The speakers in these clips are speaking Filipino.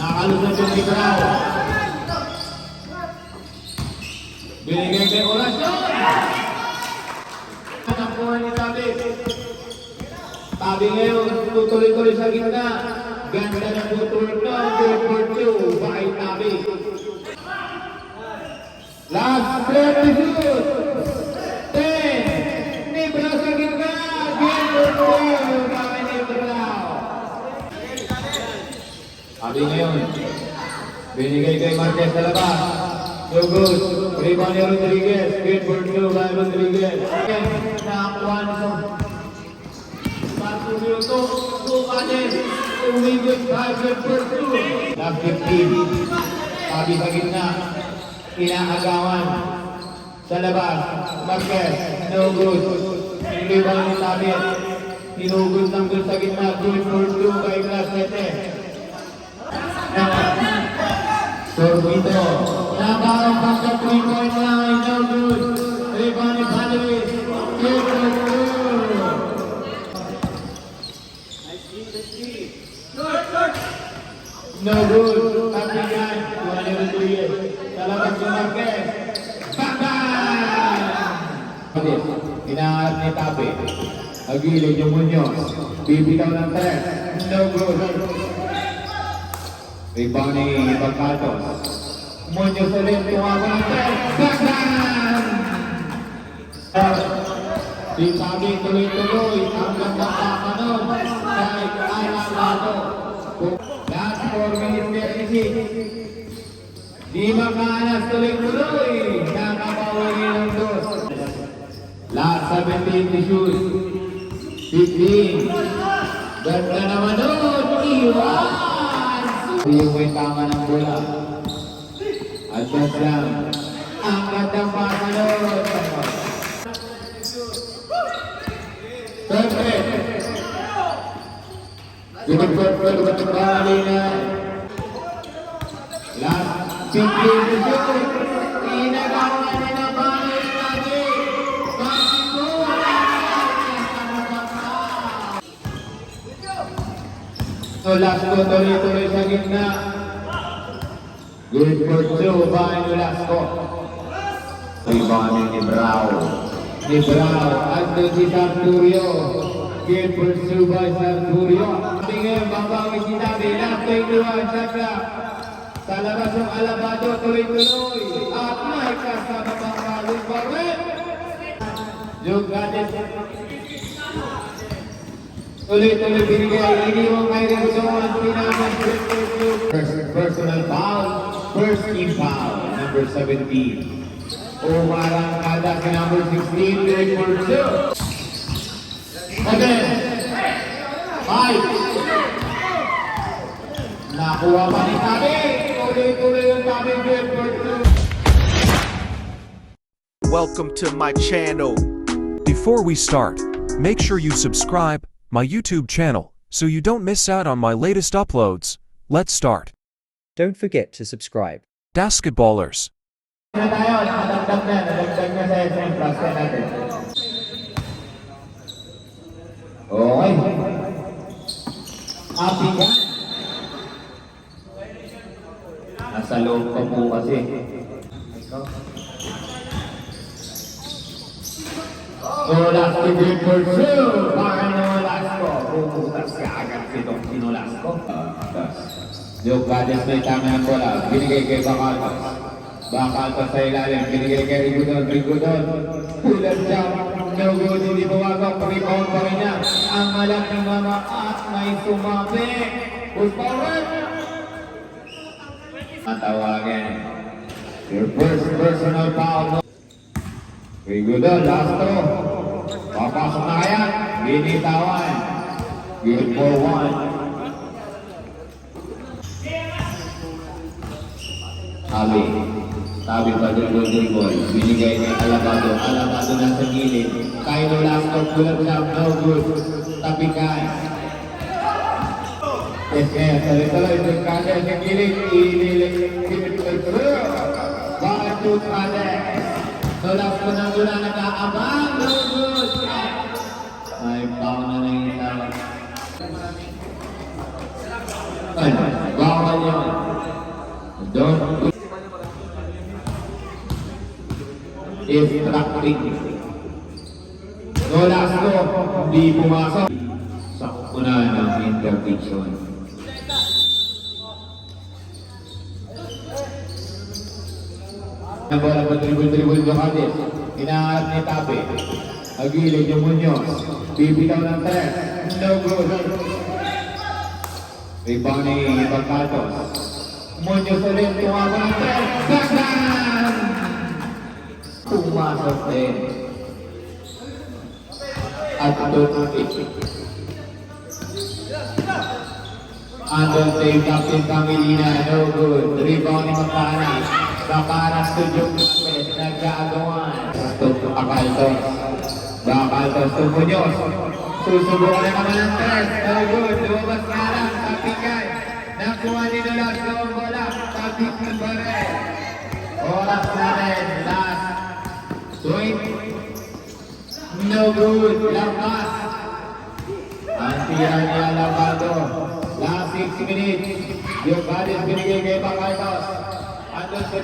Nakalusot yung Libraw. Binigay kay Orasyon. Nakuha ni Tabi. Tabi ngayon, tutuloy-tuloy sa gitna. Ganda na tutuloy na. 2-4-2 by Tabi. Last play to shoot. 10. Libraw sa gitna. Game over 2 by Libraw. Tabi ngayon. Binigay kay Marquez sa labas. So good. Rebound ni Rodriguez. Good for 2 by Rodriguez. Nakakuha na sa Bartolomeo. 2 kanin. Umigod 5 good for 2. Last 15. Tabi sa gitna. Inaagawan. Sa labas. Marquez. No good. Rebound ni Tabi. Tinugod ng good sa gitna. Good for 2 by Clasete. Sorbito. Nabalang pa sa 3-point line. No good. Rebound ni Paluis. Good for 2. No good. Tapigan. Tuhan ni Rodriguez. Talabas ni Marquez. Bang-bang! Inaangat ni Tapi. Agilid yung Muñoz. Bibitaw ng 3. No good. Rebound ni Bacatos. Muñoz ulit. Tumawa ng 3. Bang-bang! Si Tabi tuloy-tuloy. Ang gandang kakanon. Kahit alam-ato. Last 4 minutes 36. Di makanas tuloy-tuloy. Nakapawagi ng 2. Last 17 to shoot. 15. Ganda naman doon. Iwan! Yung may tama ng bola. Advance lang. Ang gandang pasa doon. Perfect. Good bali na. Last 15 to shoot. Inagawa niya na bali lagi. Basiko. So last ko tuloy-tuloy sa gitna. Good for 2 by Nolasco. Rebound ni Brau. Ni Brau. Ando si Sarturio. Good for 2 by Sarturio. Tingin, babawi si Tabi. Last 21. Sakla. Sa labas ng Alabado. Tuloy-tuloy. At may kasama pang bagong barret. Yung gadget. Tuloy-tuloy binigay. Iniwang kay Rizon. Pinamang personal foul. First team foul. Number 17. Umarang kada si number 16. Good for 2. Again. 5. Nakuha pa ni Tabi. Tuloy-tuloy yung Tabi. Good for 2. Welcome to my channel. Before we start, make sure you subscribe my YouTube channel so you don't miss out on my latest uploads. Let's start. Don't forget to subscribe. Basketballers. Na tayo, nadagdag na sa SM Plus natin. Okay. Apigan. Nasa loob pa po kasi. So last good for 2. Para ni Nolasco. Puputas ka agad itong Nolasco. Yung Gades may tama ng bola. Binigay kay Bacatos. Bacatos sa ilalim. Binigay kay Rigudon. Pull-up jump. No good. Hindi bumagak. Rebound pa rin niya. Ang malaking mga at may sumabi. Pull forward. Matawagin. Your first personal foul. Rigudon. Last throw. Papasok na kaya. Binitawan. Good for 1. Tabi pa dribble. Binigay ni Alabado. Alabado na sa gilid. Kay Nolasco, pull-up jump, no good. Tapikan. Tuloy-tuloy. Pagkada sa gilid. Bakit shoot Alex? Nolasco na mula nag-aabang. No good. Ay, foul na yung tawag. Bawal yun. Don't distracting. No last go, hindi pumasok. Sa una ng interdiction. Ang bola pa dribble Ducatis. Inaharap ni Tabe. Agilid yung Muñoz. Bibitaw ng tres. No good. Rebound ni Bacatos. Muñoz ulit. Tumama ng tres. Backhand! Pumasok din. At tututik. Andon save Captain Pangilina. No good. Rebound ni Macanas. Macanas to Jung Lopez. Nagkagawan. Stop to Bacatos. Bacatos to Muñoz. Susubukan na naman ng tres. No good. Lumabas nga lang. Tapikay. Nakuha ni Nolas. No bola. Tapikay pa rin. Oras na rin. Last. Swing. No good. Lapas. Ang tira ni Alabado. Last 6 minutes. Yung balis binigay kay Bacatos. Andun sa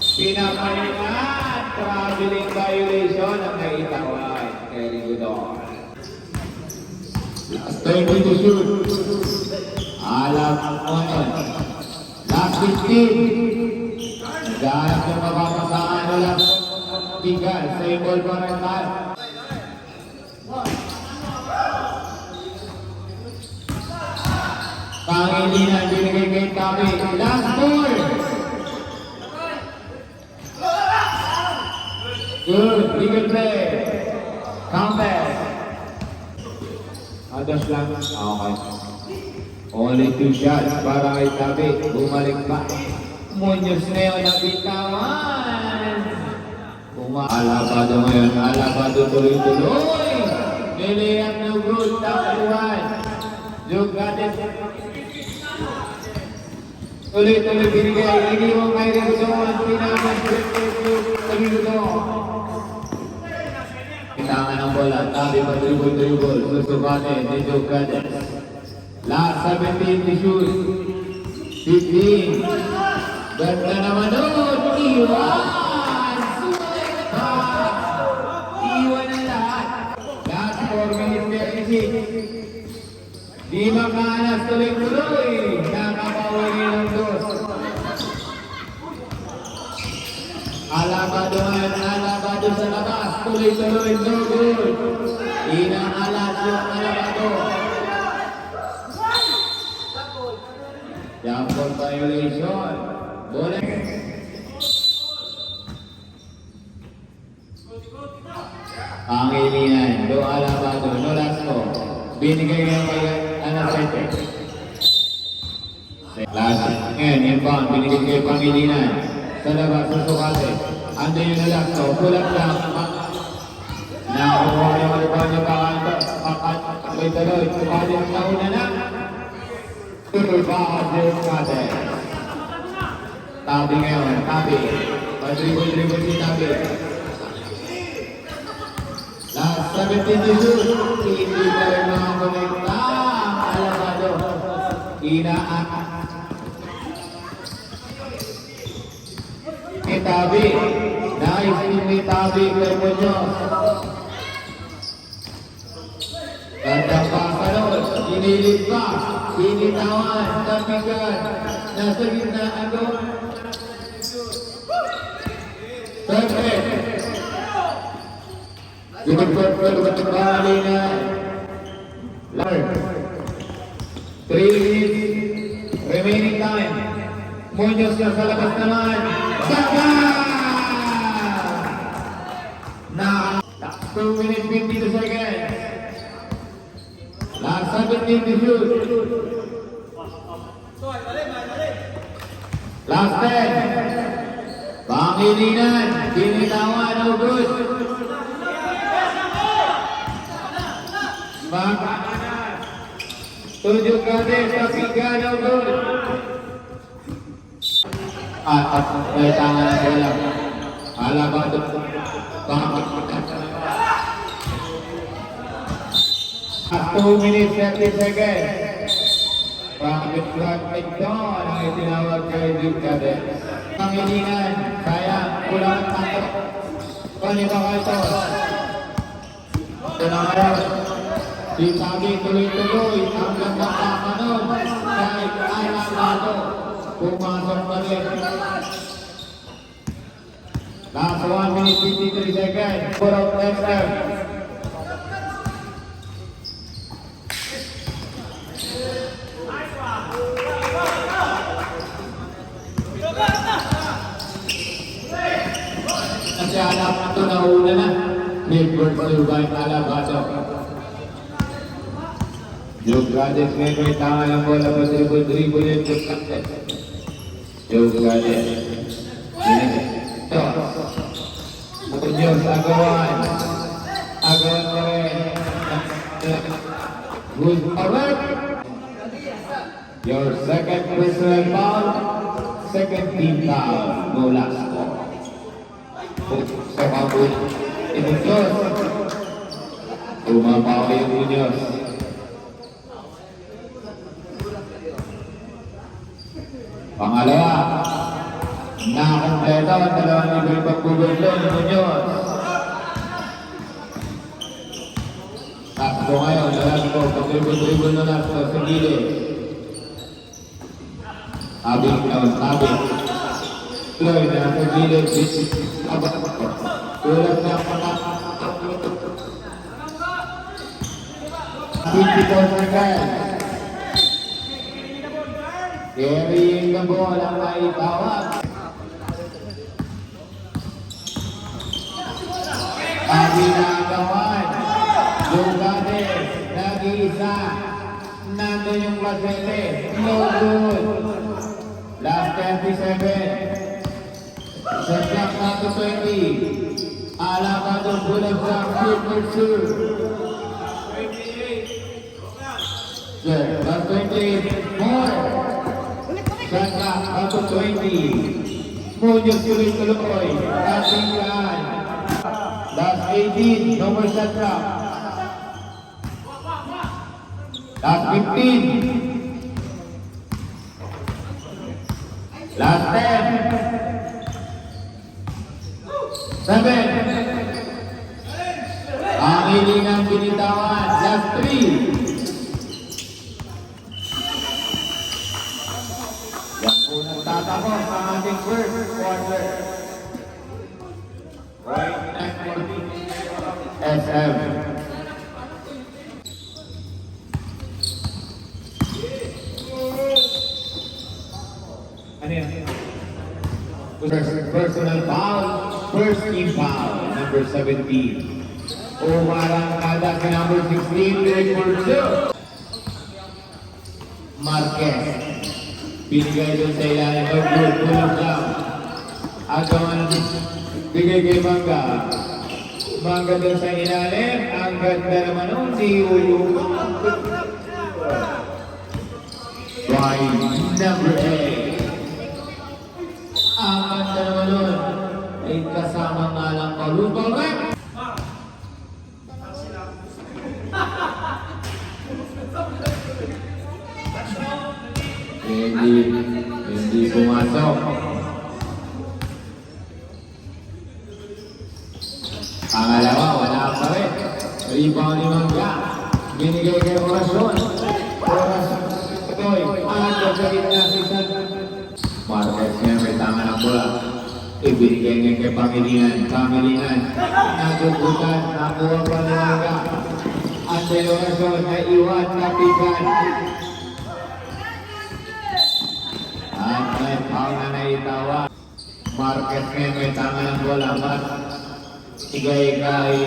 pinapanilan. Traveling violation ang naitawan. Very good on. Last 20 to shoot. Alabado. Last 15. Naghahanap yung mapapasaan. Wala. Tigal. Same ball pa rin tayo. Pangilinan, binigay kay Tabi. Last ball! Good, legal play. Comeback. Adas lang. Okay. Only 2 shots para kay Tabi. Bumalik pa. Muñoz na yun ang bitawan. Alabado ngayon. Alabado tuloy-tuloy. Niliyang no good. Takuan. Ducatis. Tuloy-tuloy binigay. Iniwang kay Rigudon. Pinaman. Rigudon. Kitangan ng bola. Tabi pa dribble. Susukatin. Ni Ducatis. Last 17 to shoot. 15. Ganda naman doon. Iwan. Iwan ang lahat. Last 4 minutes 36. Di Macanas tuloy-tuloy. Nakapawagi ng dos. Alabado ngayon. Alabado sa labas. Tuloy-tuloy. No good. Inaalas yung Alabado. Jump ball violation. Bola. Pangilinan. Do Alabado. No last go. Binigay nga kay Anacete. Last. Ngayon, yung bang. Binigay kay Pangilinan. Sa labas, susukate. Ando yung last go. Kulat lang. Nakuha yung alibang niya pakatoy tuloy. Sukate ang nauna na. Bakit Ducatis. Tabi ngayon. Tabi. Madribble si Tabi. Last 17 to shoot. Hindi pa rin mga konekta. Alabado. Inaan. Ni Tabi. Nice ni Tabi. Kay Muñoz. Gandang pasalot. Inilit pa. Sinitawan. Tabigan. Nasa gitna ano. Perfect. Binigpot kembali na. 3 minutes remaining time. Muñoz na sa labas naman. Saka! Na 2 minutes 52 seconds. Last 17 to shoot. Last 10. Pangilinan. Binitawan. No good. Macanas. Tujuh kali tapi no good. At may tangan ang bola. Alabado. At 2 minutes 30 seconds. Bakit flag doon ang itinawag kay Duke Cadets? Pangilinan, sayang, kulang ang tato. Panibakatos. Ito na ngayon. Si Sabi tuloy-tuloy hanggang nakakanon. Kahit alam-ato, pumasok na rin. Last 1 minute 53 seconds. Put out next time. Kasi alam na ito na una na. Clifford Survive Alabado. Joe Gades ngayon may tanga ng bola pa dribble yung Joe Gades. Joe Gades. Ito. Munyos, agawan. Agawan mo rin. Good correct. Your second personal foul. Second team foul. No last call. Sa kabul. Munyos. Tumapaw yung Munyos. Pangalawa. Nakakompleto ang dalawang libre pagpugol doon ni Muñoz. Takbo ngayon, Nolasco, pag-dribble na Nolasco sa gilid. Tabing down, tabing. Tuloy na sa gilid, tulad na patak. 54 seconds. Carrying the ball ang naitawag. Ginagawan. Joe Gades, nag-iisa. Nandun yung pasete. No good. Last 37. Sa clock na to 20. Alabado bulag sa field pursuit. Sir, last 28. More. Sa clock na to 20. Munyos tuloy-tuloy. Ating yan. Last 18, no more shot clock. Last 15. Last 10. 7. Ang hilingang binitawan. Last 3. Yan po nagtatapos ang ating first quarter. Right next to SM. Ano yan? Personal foul, first team foul, number 17. Umarang kada sa number 16, Clifford Survive. Marquez. Binigay doon sa ilalim ng good, tulog lang. Agawan bigay kay Mangga. Mangga doon sa ilalim. Ang ganda naman nun, si Uyo. By number 8. Ang ganda naman nun. Ay kasama nga lang palutol. Hindi pumasok. Pangalawa, wala pa rin. Rebound ni Mangga. Binigay kay Orasyon. Orasyon. Toy. Ang sa gitna si San. Marquez niya may tama ng bola. Ibinigay niya kay Pangilinan. Pangilinan. Nagugutan. Nakuha pa ni Mangga. At si Orasyon ay iwan kapitan. At may foul na naitawa. Marquez niya may tama ng bola. Igay kay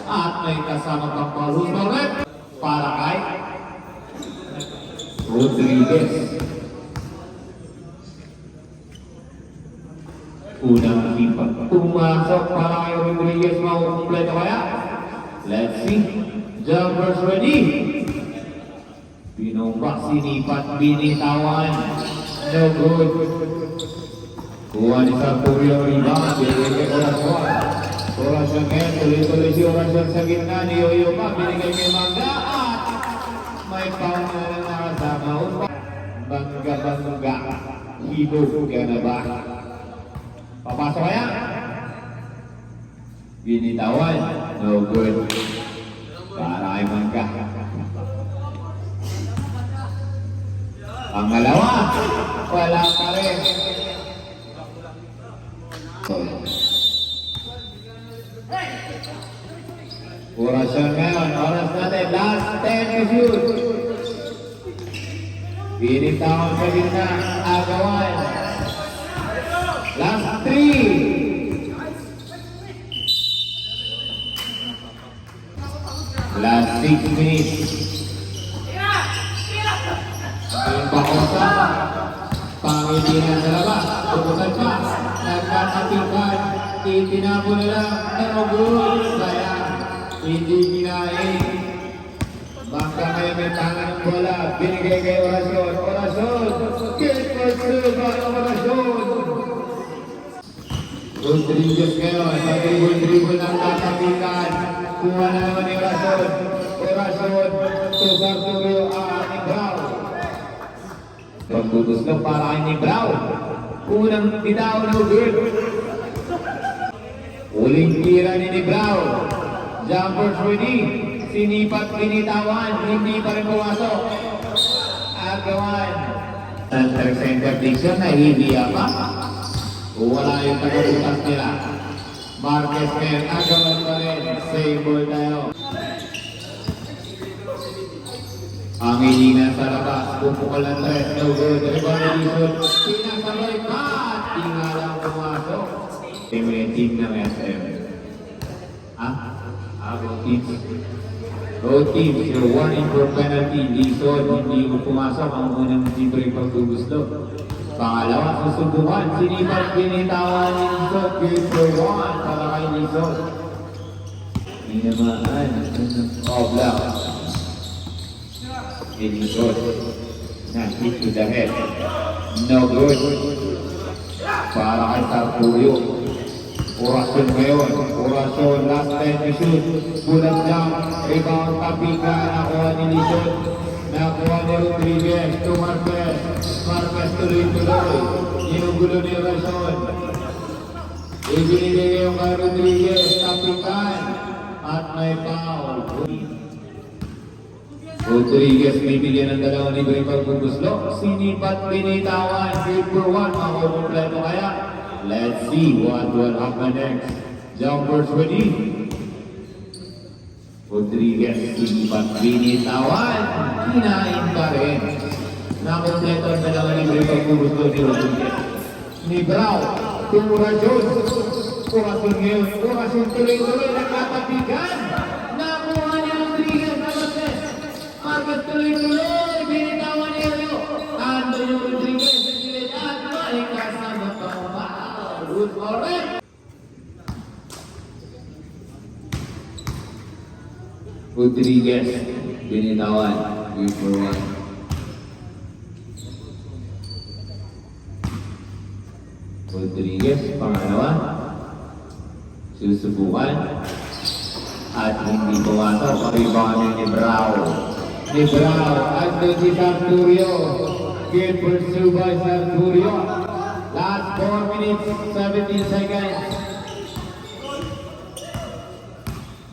at may kasama pang Paulus Morgan para kay Rodriguez. Unang pipa. Pumasok para kay Rodriguez. Makukumpleto kaya? Let's see. Jumpers ready. Pinumbak, sinipat, binitawan. No good. Kuha ni Sartorio rebound, binigay kay Orasyon. Orasyon ngayon, tuloy-tuloy si Orasyon sa gitna ni Yoyo pa, binigay kay Mangga. Tibog ka na ba? Papasok kaya? Binitawan. No good. Para kay Mangga. Pangalawa. Wala pa rin. Orasyon ngayon. Oras natin. Last 10 to shoot. Binitawan sa gitna. Agawan. Last 3. Last 6 minutes. Ang Bacosa. Pangilinan sa labas. Tubusan pa. Nagkakatikan. Itinabo nila. Pero good. Kaya hindi kinain. Bangka kayo may tangan ng bola. Binigay kay Orasyon. Orasyon. Get for Silva. Orasyon. Rodriguez ngayon. Sa dribble ng katapikan. Kuha na naman ni Orasyon. Orasyon. Tusar Turio. Ni Brown. Pagtutuslog para kay ni Brown. Unang bitaw no good. Uling tira ni Brown. Jumpers ready. Sinipat binitawan. Hindi pa rin pumasok. Agawan. Center Dixon na hihiya pa. Wala yung tagabutas nila. Marquez ngayon. Agawan pa rin. Save ball tayo. Ang hilina sa labas. Pupukal ng tres. No good. Rebound ni Lison. Pinasabay pa. Tingalang pumasok. Team ng SM. Both teams. Both teams, you're warning for penalty. Lison, hindi mo pumasok ang unang libre pagtuguslog. Pangalawa, susubukan. Sinipat binitawan ni Lison. Good for one para kay Lison. Inamaan. Black. Lison. Hit to the head. No good. Para kay Sarpurio. Orasyon ngayon. Orasyon, last 10 to shoot. Bulat lang. Rebound, tapika. Nakuha ni Lison. Nakuha ni Rodriguez. To Marquez. Marquez tuloy-tuloy. Ginugulo ni Orasyon. Ibinigay yung kay Rodriguez. Tapikan. At may foul. Rodriguez may bigyan ng dalawang libre pagpupuslo. Sinipat binitawan. Good for one. Makukumpleto kaya. Let's see what will happen next. Jumpers ready. Rodriguez, sinipat binitawan. Kinain pa rin. Nakompleto ang dalawang libre pagpupuslo ni Rodriguez. Ni Brown. Orasyon. Orasyon ngayon. Orasyon tuloy-tuloy. Nagkatapigan. Nakuha ni Rodriguez. Marcos tuloy-tuloy. Binitawan ni Rio. Antonio Rodriguez. At may kasama pa. Good for it. Rodriguez. Binitawan. Good for one. Rodriguez. Pangalawa. Susubukan. At hindi pumasok. Rebound ni Brown. Ni Brown. At doon si Sarturio. Good pursue by Sarturio. Last 4 minutes, 17 seconds.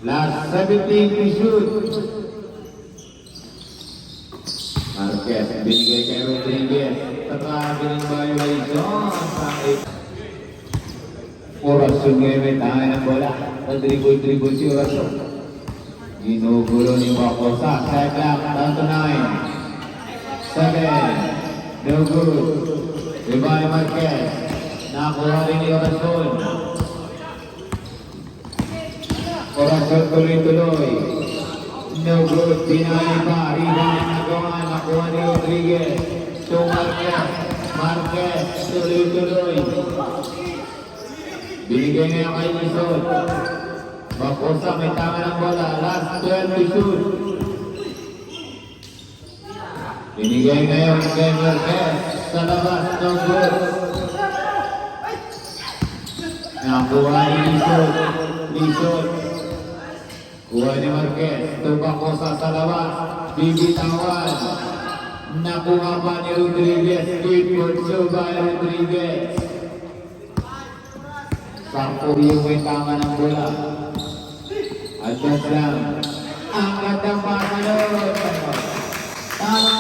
Last 17 to shoot. Marquez, binigay kay Rodriguez. Tatrabi ng violation. Orasyon ngayon may tayo ng bola. Nag-dribble si Orasyon. Ginugulo ni Bacosa. Set clock, down to 9. 7. No good. Rebound Marquez. Nakuha rin ni Orasyon. Orasyon tuloy-tuloy. No good. Pinali pa. Rebound nagawa. Nakuha ni Rodriguez. To Marquez. Marquez. Tuloy-tuloy. Binigay niya kay Lison. Bacosa may tama ng bola. Last 12 to shoot. Binigay ngayon kay Marquez. Sa labas, no good. Nakuha ni Lison. Lison. Kuha ni Marquez. Tumbak ko sa labas. Bibitawan. Nakuha pa ni Rodriguez. Skateboard by Rodriguez. Sakto yung may tama ng bola. Adjust lang. Ang gandang pasa yun. Tama.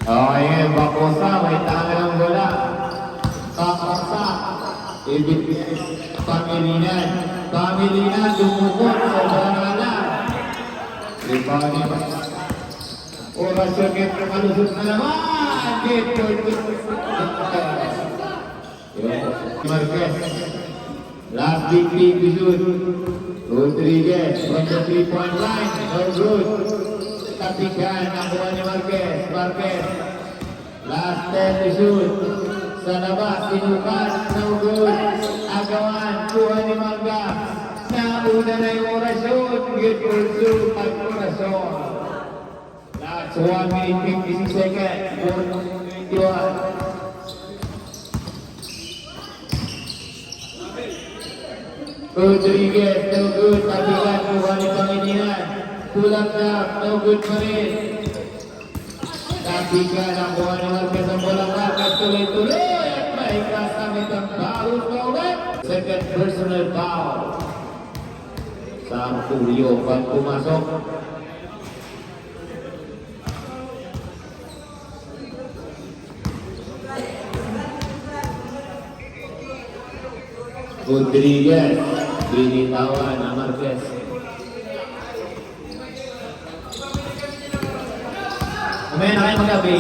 Okay, Bacosa, may tama ng bola. Kakasa. Pamilinan. Pamilinan, dumukot sa bola. Rebound ni Orasyon, get malusot na naman. Get Marquez. Last big lead to shoot. Rodriguez from the 3-point line. No good. Katikan, nakuha ni Marquez. Marquez. Last 10 to shoot. Sa labas, sinukat. No good. Agawan, kuha ni Mangga. Nauna na yung orasyon. Get pursued at orasyon. Last 1 minute 56 seconds. 4:21. Rodriguez, no good. Tabigan, kuha ni Pangilinan. Pulang na, no good pa rin. Tabigan, ang kuha ni Marquez ang bolang rakas. Tuloy-tuloy at may kasamit ang foul pa ulit. Second personal foul. Sampulyo pag pumasok. Rodriguez, binitawan na Marquez. Kumaya na kayo magabi.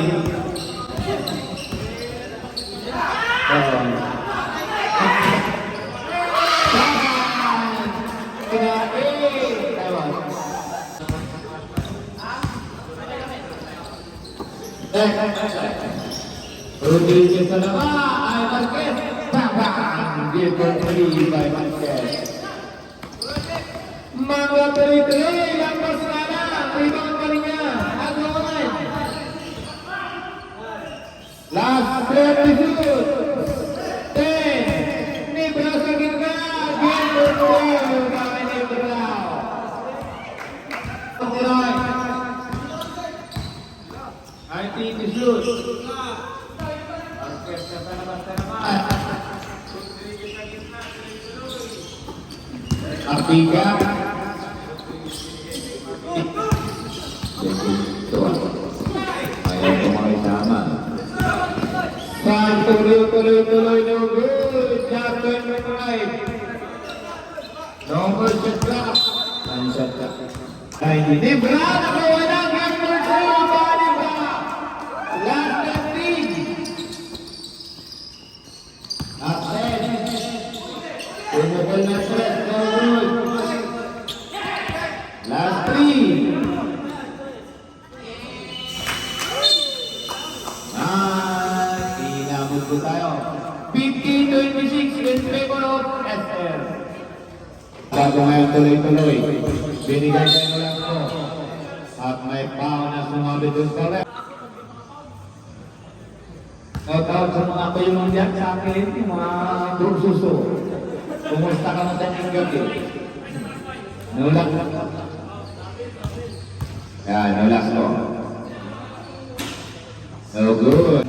Rodriguez na naman, ay Marquez. Give for 3 by Marquez. Mga tuloy-tuloy, lampas na lang. Rebound pa rin niya. Agawan. Last 30 shoot. 10. Nibra sa gitna. Give for 2 by Nibra. Pagkiroy. 19 to shoot. Marquez na palabas na naman. Artiga. Ayaw ko makisama. Tuloy, no good. Japan McKnight. No more shot clock. One shot clock. Nibra, nakuha ng game for 2. Nibra. Last 15. Last 10. Tumukol na stress. No good. Last 3. Inabot ko tayo. 15-26 in favor of SR. Bago ngayon tuloy-tuloy. Binigay kayo lang po. At may pao na sumabi dun sa rep. Shout out sa mga kayong dyan sa akin, yung mga kursuso. Kumusta ka mo sa inyong gabi? Nulak. Yan, nulak ko. No good.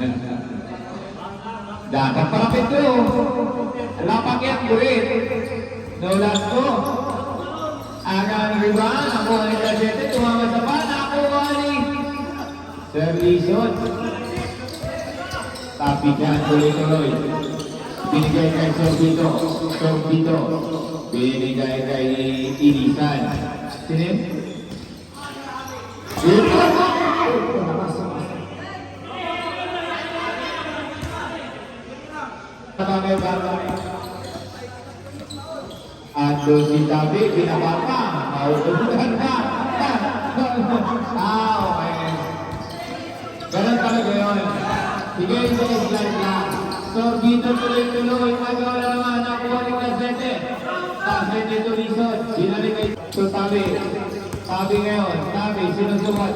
Dapat palapit ko. Lapak yan, burit. Nulak ko. Agang rebound, ako ni Cachete, tumama sa pan, ako ni Servison. Tapi dyan, tuloy-tuloy. Binigay kay Sorbito. Binigay kay Ilisan. Sino? Bagay. At doon si Tabi, binabata. Mauubutan na. Okay. Ganun talaga yun. Sige, slide lang. Sorbito tuloy-tuloy. Magawa na naman. Nakuha ni Cachete. Cachete tulisod. Binalik kay Tabi. Tabi ngayon. Tabi, sinusukat.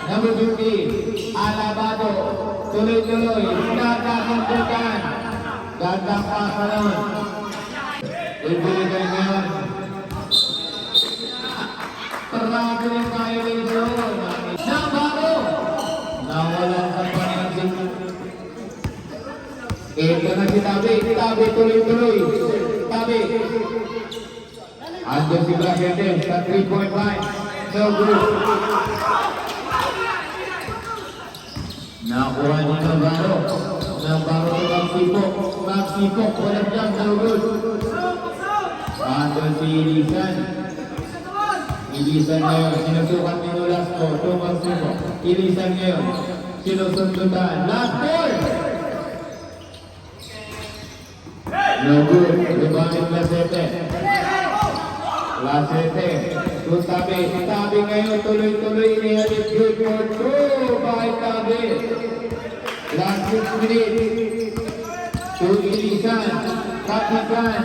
Number 50. Alabado. Tuloy-tuloy. Nakakamputan. Gandang pasa nun. Ibigay ngayon. Marami ng violation. Navarro. Ito na si Tabi. Tabi tuloy-tuloy. Tabi. Andun si Blasete sa 3.5. No good. Nakuha ni Navarro. Navarro sa Magsipok. Magsipok. Walang jump. No good. Andun si Ilisan. Ilisan ngayon. Sinusukat ni Nolasco. Ito Magsipok. Ilisan ngayon. Sinusundutan. Last ball. No good. Rebounding Blasete. Blasete. Tabi. Tabi ngayon. Tuloy-tuloy. Inihalip good for two. Bakit Tabi? Last 6 minutes. To Ilisan. Kapitan.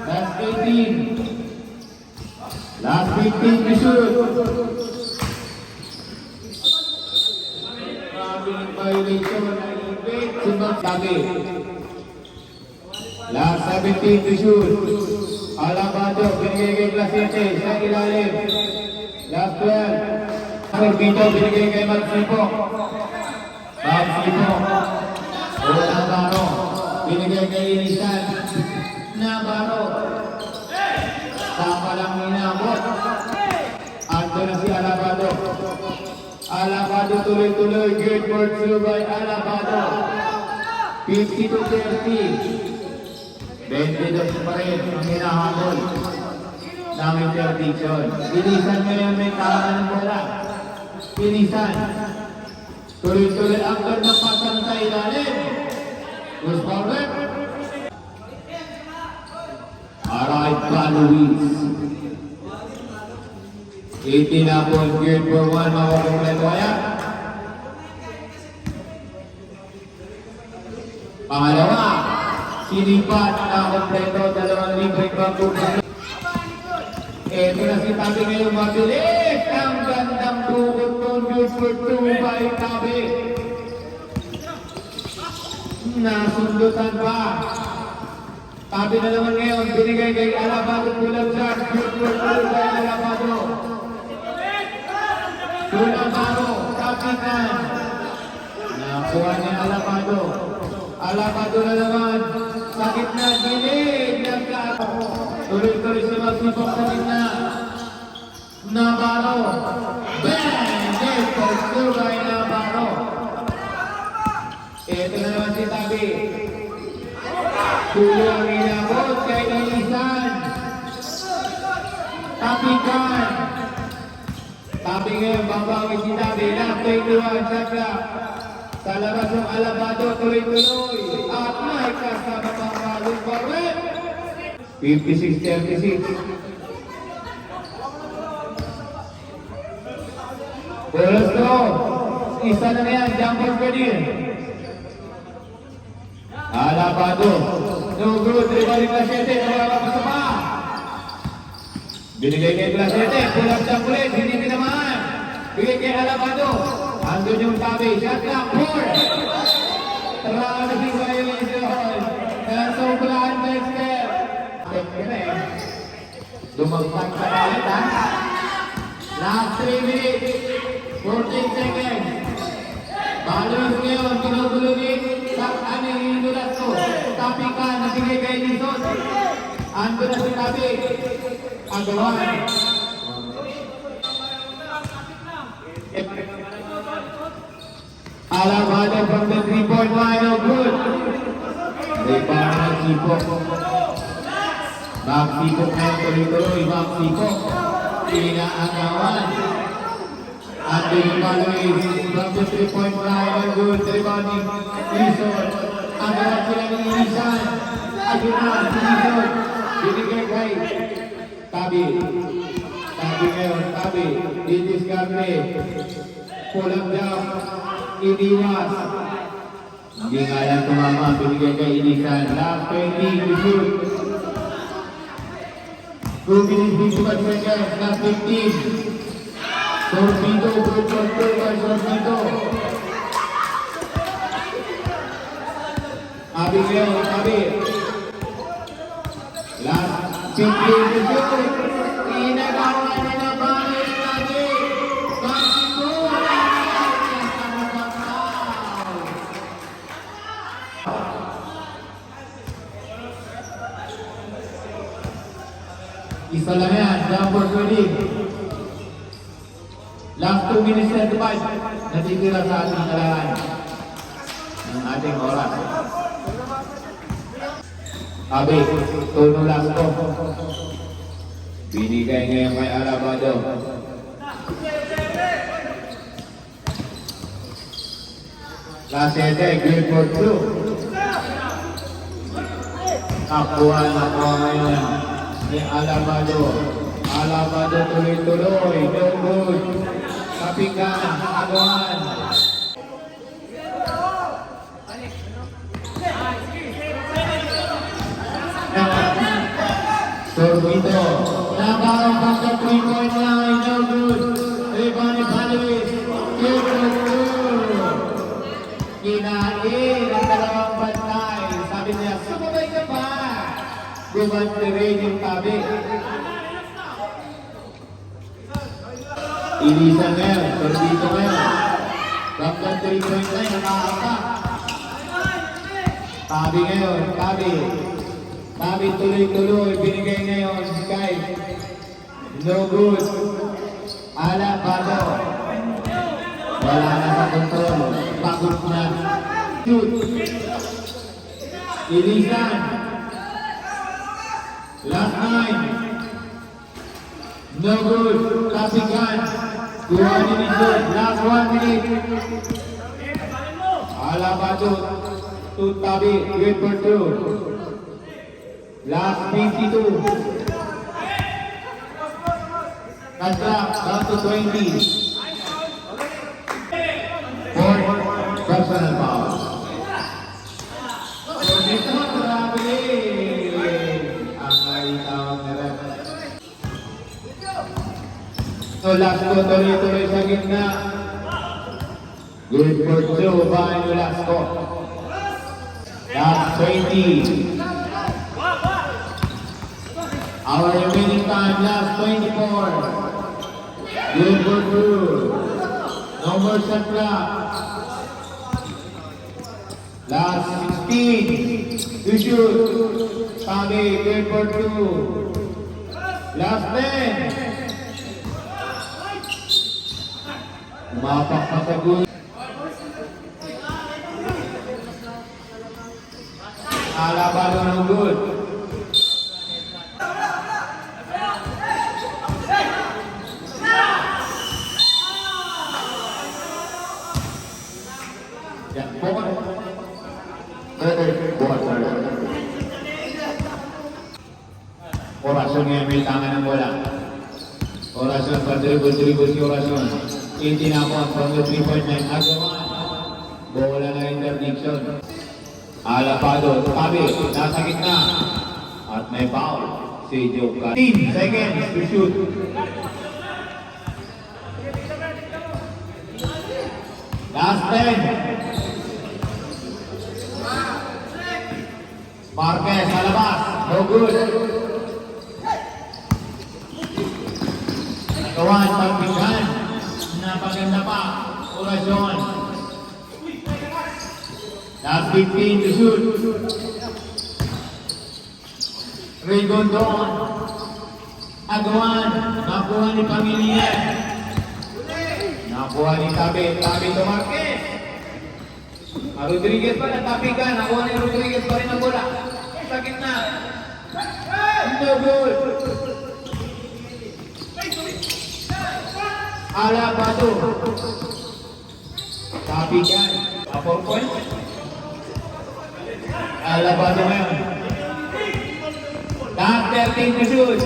Last 18. Last 15 to shoot. Maraming violation na event. Si Tabi. Last 17 to shoot. Alabado, binigay kay Blasete sa ilalim. Last 12. Sorbito, binigay kay Magsipok. Magsipok. Navarro, binigay kay Ilisan. Navarro. Tama lang inabot. Ando na si Alabado. Alabado tuloy-tuloy. Good for two by Alabado. 50 to 30. 22 pa rin ang hinahabol ng interdiction. Ilisan ngayon may tama ng bola. Ilisan. Tuloy-tuloy ang ganda pasan sa ilalim. Who's forward? Alright pa Luis. 18 na po. Good for one. Makukumpleto kaya. Pangalawa. Sinipat na kompleto, 2 libreng bangko. Ito na si Tabi ngayon mabilis. Ang gandang bukod ko. Good for two by Tabi. Nasundutan pa. Tabi na naman ngayon. Binigay kay Alabado. Pulang shot. Good for two by Alabado. Alabado. Kapitan. Nakuha niya Alabado. Alabado na naman. Sa gitna, dilig ng kato. Tuloy-tuloy si Magsipok sa gitna. Navarro. Bang! Good for two by Navarro. Ito na naman si Tabi. Tuloy ang inabot kay Ilisan. Tapikan. Tabi ngayon, babawi si Tabi. Last 21, shot clock. Sa labas ng Alabado, tuloy-tuloy. At may kasama pang Malong Forward. 56-36. Let's go. Isa na yan, jumper ka din. Alabado. No good, rebounding Blasete. Nawala pa sa pa. Binigay kay Blasete. Pull-up siya ulit, hindi tinamaan. Bigay kay Alabado. Andun yung Tabi. Shot clock. 4. Traffic violation. Sobrahan Dexter. Dumagtag sa kalit ha. Last 3 minutes. 14 seconds. Balos ngayon. Tinugulungin. Saktan yung inulat ko. Tapi ka. Nabigay kay Lison. Andun na si Tabi. Agawan. Alabado from the 3-point line, no good. Rebound Magsipok. Magsipok na tuloy-tuloy. Magsipok. Inaagawan. Ando yung Luis from the 3-point line, no good. Rebounding Lison. Agawan sila ng Ilisan. Ayun na, si Lison. Binigay kay Tabi. Tabi ngayon, Tabi. Didiscarte. Pulang down. Iniwas. Hindi nga yan tumama. Binigay kay Ilisan. Last 20 to shoot. 2 minutes 51 seconds. Last 15. Sorbito. Good control by Sorbito. Abigail. Tabi. Last 15 to shoot. Inagawa niya na balik Tabi. Isa lang yan, number 20. Last 2 minutes 35. Natitira sa ating kalaran ng ating oras. Abi, Tono Lasco. Binigay ngayon kay Alabado. Last 7, grade for 2. Nakuha ngayon ni Alabado. Alabado tuloy-tuloy. No good. Kapigan, Aguan. Sorbito. Nakarang pa sa 3-point line. No good. Rebound ni Paluis. Good for 2. Kinain ang dalawang bantay. Sabi niya, sumabay ka pa. Gumante rin yung tabi. Ilisan ngayon, Sorbito ngayon. From the 3-point line, nakakapa. Tabi ngayon, tabi. Tabi tuloy-tuloy, binigay ngayon, Sky. No good. Alabado. Wala na sa control. Pagod na. Shoot. Ilisan. Last 9. No good. Kapigan. 2 minutes. Last 1 minute. Alabado. To Tabi. Good for 2. Last 52. Contract. Down to 20. 4 personal foul. So, dito marami. Ang tawag na rin. So, last ko tuloy-tuloy sa gitna. Good for 2. Bahay nyo last ko. Last 20. Our remaining time, last 24. Good for 2. No more shot clock. Last 16. To shoot. Tabi, good for 2. Last 10. Umapak pa sa good. Alabado ng good. Yan, bukan. Orasyon ngayon may tangan ng bola. Orasyon, pa-dribble si Orasyon. Itinapon from the 3-point line. Agawan. Bola na interdiction. Alabado, Tabi, nasa gitna. At may foul. Si Joe 10 seconds to shoot. Last 10. Marquez, sa labas. No good. Nagawan, pagbigan. Napaganda pa. Orasyon. Last 15 to shoot. Rigondon. Agawan. Nakuha ni Pamilya. Nakuha ni Tabi. Tabi to Marquez. Rodriguez pa, natapigan. Nakuha ni Rodriguez pa rin ang bola. Sa gitna. No good. Alabado. Tapigan. 4 points. Alabado ngayon. Last 13 to shoot.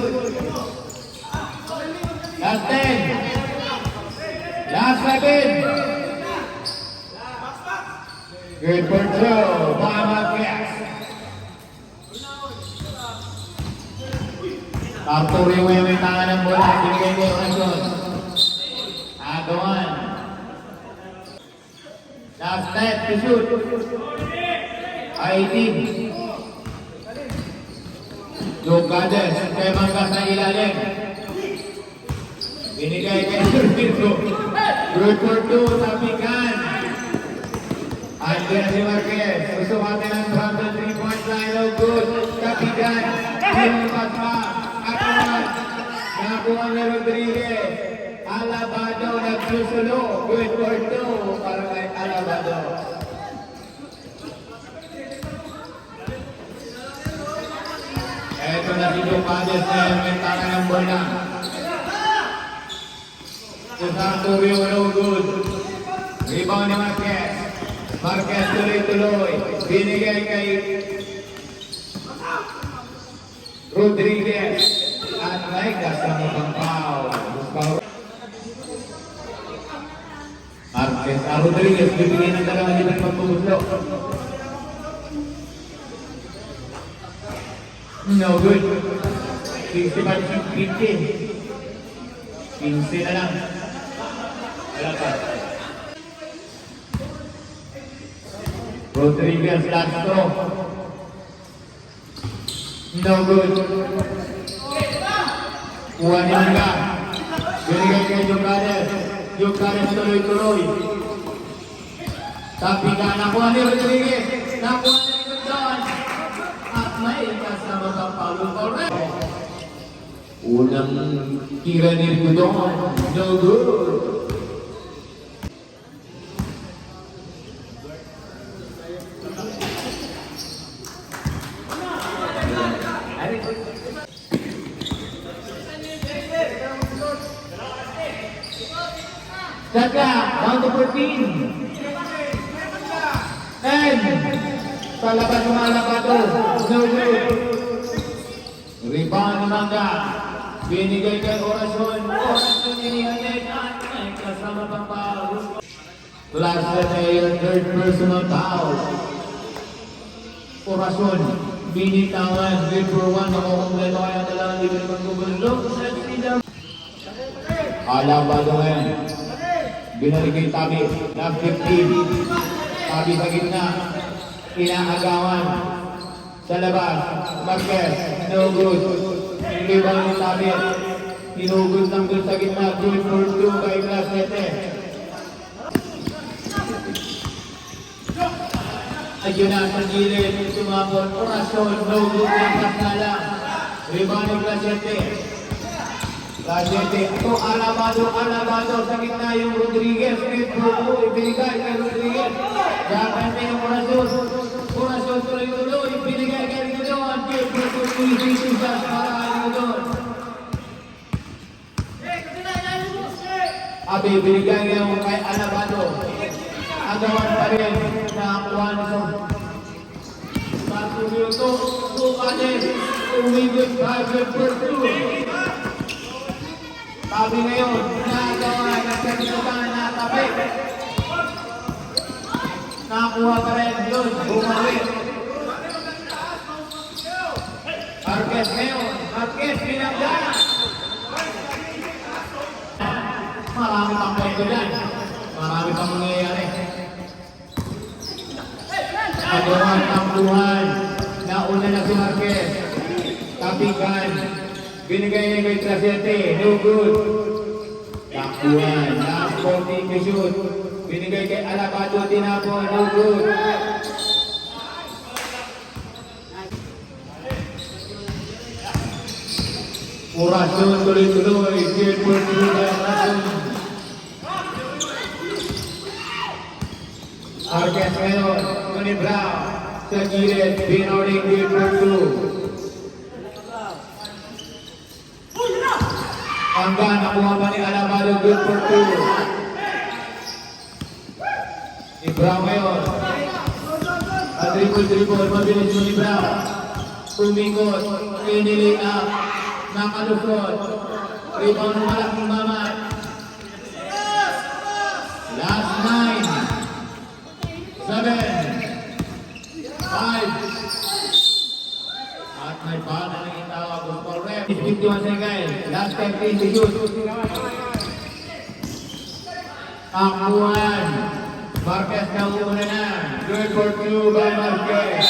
Last 10. Last 7. Good for 2. Marquez. Arturo yung may tangan ng bola. Binigay ko Orasyon. Agawan. Last 10 to shoot. 18. Lucades. Kay Manggas na ilalim. Binigay kay Sorbito. Good for 2. Tapigan. Andyan si Marquez. Susukatin ang from the 3-point line. No good. Tapigan. Lumas pa. Agawan. Rodriguez. Alabado nagsusulo. Good for 2 para kay Alabado. Eto na si Ducades na yung mentaka ng bola. Isang Tubio, no good. Rebound ni Marquez. Marquez tuloy-tuloy. Binigay kay Rodriguez. At may kasama pang foul. Marquez, Rodriguez, bibigyan ng dalawang libat pagpupuslo. No good. 65-15. 15 na lang. Wala pa. Rodriguez, last throw. No good. Kuha ni Manga. Binigay kay Ducades. Ducades tuloy-tuloy. Tapi ka, nakuha ni Rodriguez. Nakuha ni Rodriguez. At may kasama kang Paulo Correa. Unang tira ni Rodon. No good. Saka, down to 14. And, sa labas ng Alabado, no good. Rebound ni Manga. Binigay kay Oracion. Oracion inihalit at may kasama pang foul. Last na yung third personal foul. Oracion, binitawan. Good for 1. Nakukumpleto kaya talagang libre pang gubulong. Alabado ngayon. Binalik kay Tabi, na 15. Tabi sa gitna. Inaagawan. Sa labas. Marquez. No good. Rebound ni Tabi. Tinugod ng good sa gitna. Good for 2 kay Clasete. Ayun na sa gilid. Tumapon. Oracion. No good. Lakas na lang. Rebound ni Clasete. Clasete, ito Alabado sa gitna yung Rodriguez. Ibinigay kay Rodriguez. Dapat na yung Oracion tuloy-tuloy. Ibinigay kay Rodon. Pilipitin siya para kay Rodon. Ibinigay niya yung kay Alabado. Agawan pa rin na Juanzo. Patuloy ito. Ducades. Umigod 5 for 2. Tabi ngayon, nagawa, nagkakitutan na tabi. Nakuha pa rin yun, bumalik. Marquez ngayon, Marquez pinagdana. Marami pang kwento dyan. Marami pang mangyayari. Agawan, tampuhan. Nauna na si Marquez. Tabigan. Binigay niya kay Clasete, no good. Takuan, last 14 to shoot. Binigay kay Alabado, tinapon, no good. Oracion tuloy-tuloy, good for 2 by Oracion. Marquez ngayon, Tony Brown, sa gilid, Binoring, good for 2. Hanggang nakuha pa ni Alabado, good for 2. Ni Brown ngayon. Dribble, mabilis mo ni Brown. Tumikot, pinili up, nakalusot. Rebound ng malaking mamat. Last 9, 7, 5. At may bala ng itawag ng Correa. 51 seconds. Last 10 to shoot. Takbuhan. Marquez na una na. Good for 2 by Marquez.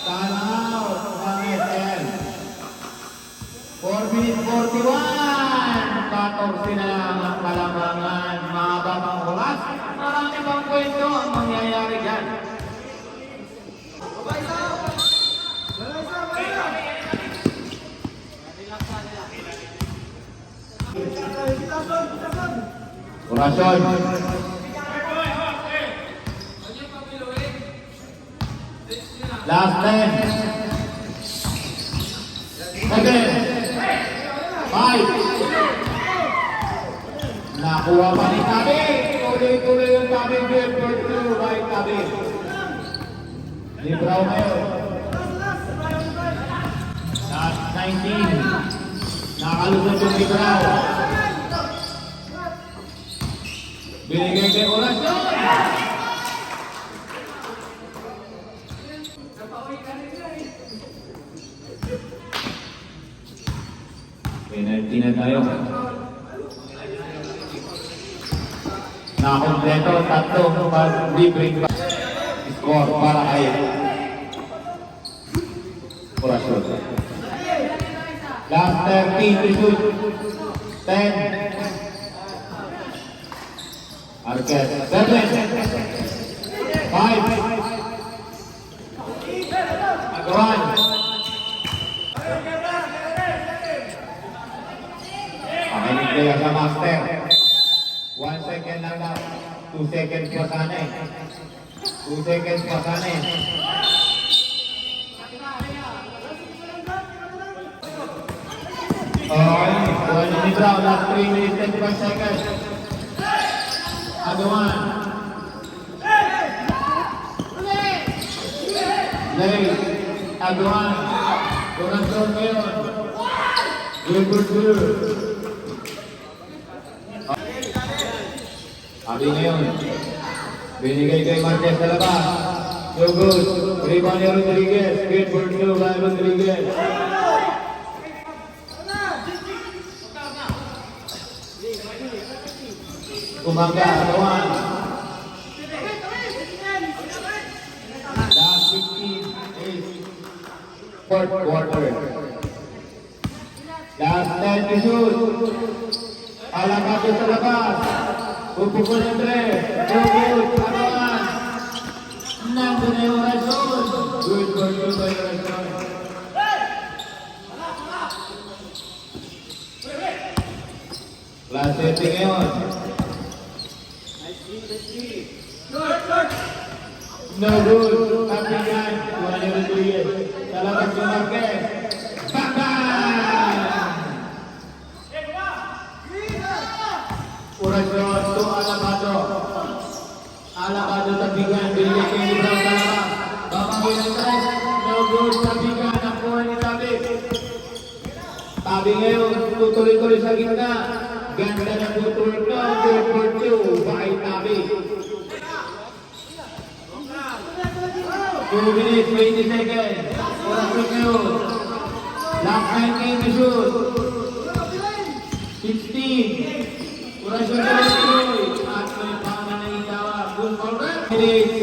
Time out ng SL. 4 minutes 41. 14 na lang ang kalamangan. Mahaba pang oras. Marami pang kwento ang mangyayari dyan. Orason. Last 10. Second. 5. Nakuha pa ni Tabi. Tuloy-tuloy yung Tabi. Good for 2 by Tabi. Libraw ngayon. Last 19. Nakalusot yung Libraw. Binigay kay Orasyon. Penalty na tayo. Nakakompleto, tatlong pag-bring back. Score para kay Orasyon. Last 13 to shoot. 10. Arquez. 7. 5. Agawan. Pakinig kayo sa master. 1 second lang lang. 2 seconds pa sana eh. 2 seconds pa sana eh. Okay. Buwan ni Brown. Last 3 minutes 25 seconds. Agawan. Lay. Agawan. Orasyon ngayon. Good. Abi ngayon. Binigay kay Marquez sa labas. So good. Rebound ni Rodriguez. Good for 2 by Rodriguez. Kumangga, Agawan. Last 15 is fourth quarter. Last 10 to shoot. Alabado sa labas. Pupukul ng 3. Good. Agawan. Nandun na yung Orasyon. Good for 2 by Orasyon. Last 30 ngayon. No good. Kapigan. Buwan ni Rodriguez. Talabas yung Marquez. Bang! Orasyon to Alabado. Alabado tabigan. Binigay kay Libraw sa labas. Babangin ang 3. No good. Tabigan. Nakuha ni Tabi. Tabi ngayon. Tutuloy-tuloy sa gitna. Ganda na footwork na. Good for 2 by Tabi. 2 minutes, 20 seconds. Orasyon ngayon. Last 19 to shoot. 16. Orasyon na tuloy. At may pama na itawa. Good for 1 minute.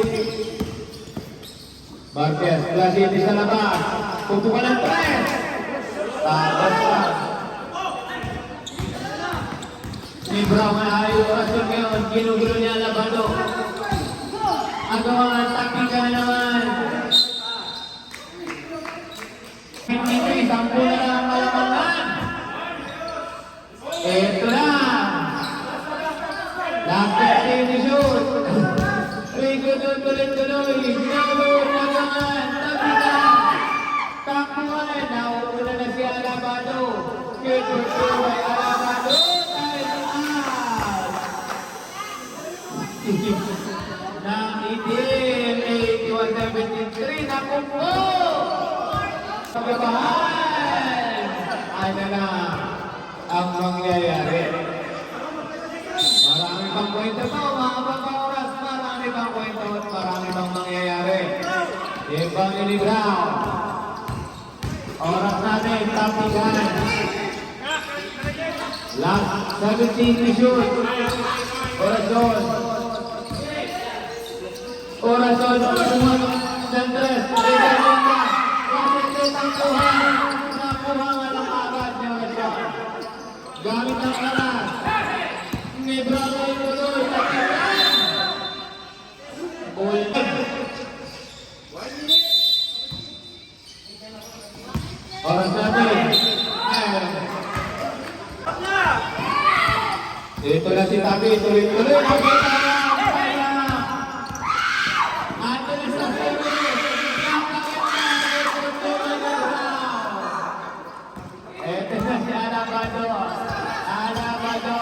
Marquez, class 80 sa labas. Pupukan ng 3. Tapos pa. Libraw nga ay Orasyon ngayon. Ginugulo niya Alabado. Agawan, taktika na naman. 53, 10 na lang ang malamangan. Ito na. Last 15 to shoot. Tuloy-tuloy. Sinabot, Agawan, taktika. Takbuhan. Nauuna na si Alabado. Good for 2 by Alabado. Nang itin, 81-73, nakumpo! Pagkabahan! Ano na ang mangyayari? Marami pang kwento po, mga pagkaoras, marami pang kwento at marami pang mangyayari. Ibang ni Libraw. Oras natin, tapigan. Last 17 to shoot. Orasyon. Orasyon, Orasyon, Sandres, Regalan na, Orasyon, nakuha nga ng agad ni Orasyon. Gamit ang karas, ni Bravo yung tuloy, takilan. Ulit. Oras natin. si Tabi, tuloy-tuloy. Ando na sa favorite. Ito na si Alabado. Alabado.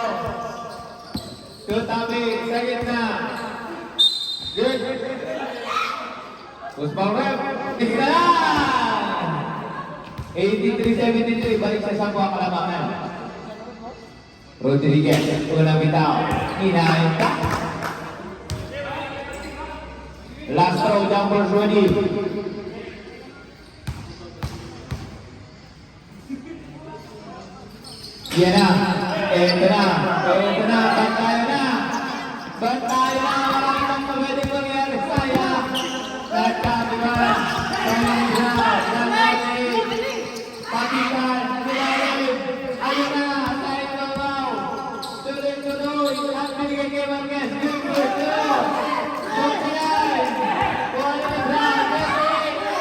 To Tabi, sa gitna. Good. Puspawer, tignan! 83-73, balik sa Sangwa Kalamangan. Rodriguez, unang bitaw. Hinahin ka. Last throw, jumper, Shwadi. Yan na. Ito na. Ito na. Bantayan na. Bantayan na. Maraming ang pwedeng mangyari. Sayang. Nagkatiwan. Sayang siya. Nagkatiwan. Patikan. Nilalim. Ayun na. Sayang na wow. Tuloy-tuloy. Ang binigay kay Marquez. Good. Sukyan. Kuha na sa.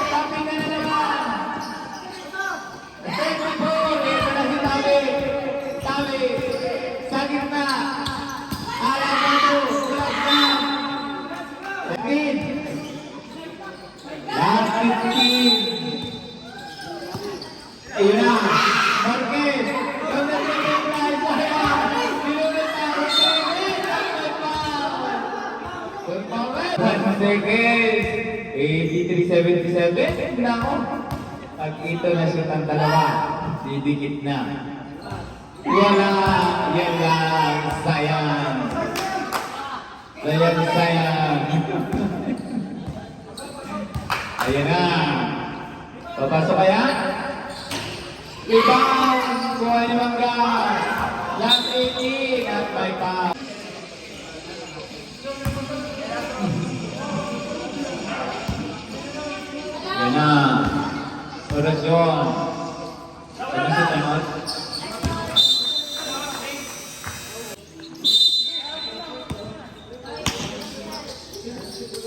Patikan na naman. 24. Ito na si Tabi. Tabi. Sa gitna. Alabado. Tulad na. 15. Last 15. Ayun na. Marquez. Yung nagiging drive sa kaya. Sinulit na. Good power. 1 seconds. 83-77. Nako. Pag ito na shoot ang dalawa, didikit na. Wala. Yan lang. Sayang. Sayang. Ayan na. Papasok kaya? Rebound. Kuha ni Mangga. Last 18 at may pa. Ayan na. Orasyon. Ano si Tanot?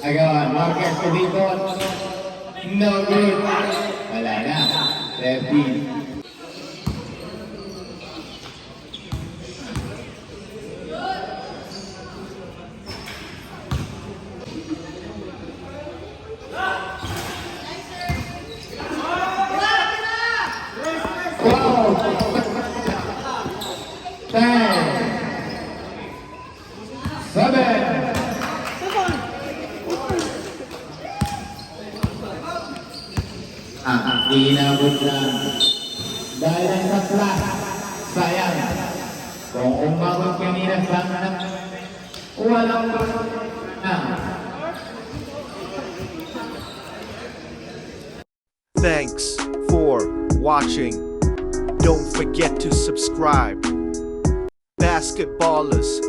Agawan, Marquez ko dito. No good. Wala na. 13. Wow! 10. 7. Inabot lang. Dahil ang sa flat, sayang. Kung umabot kanina sana, walang na. Thanks for watching. Don't forget to subscribe. Basketballers,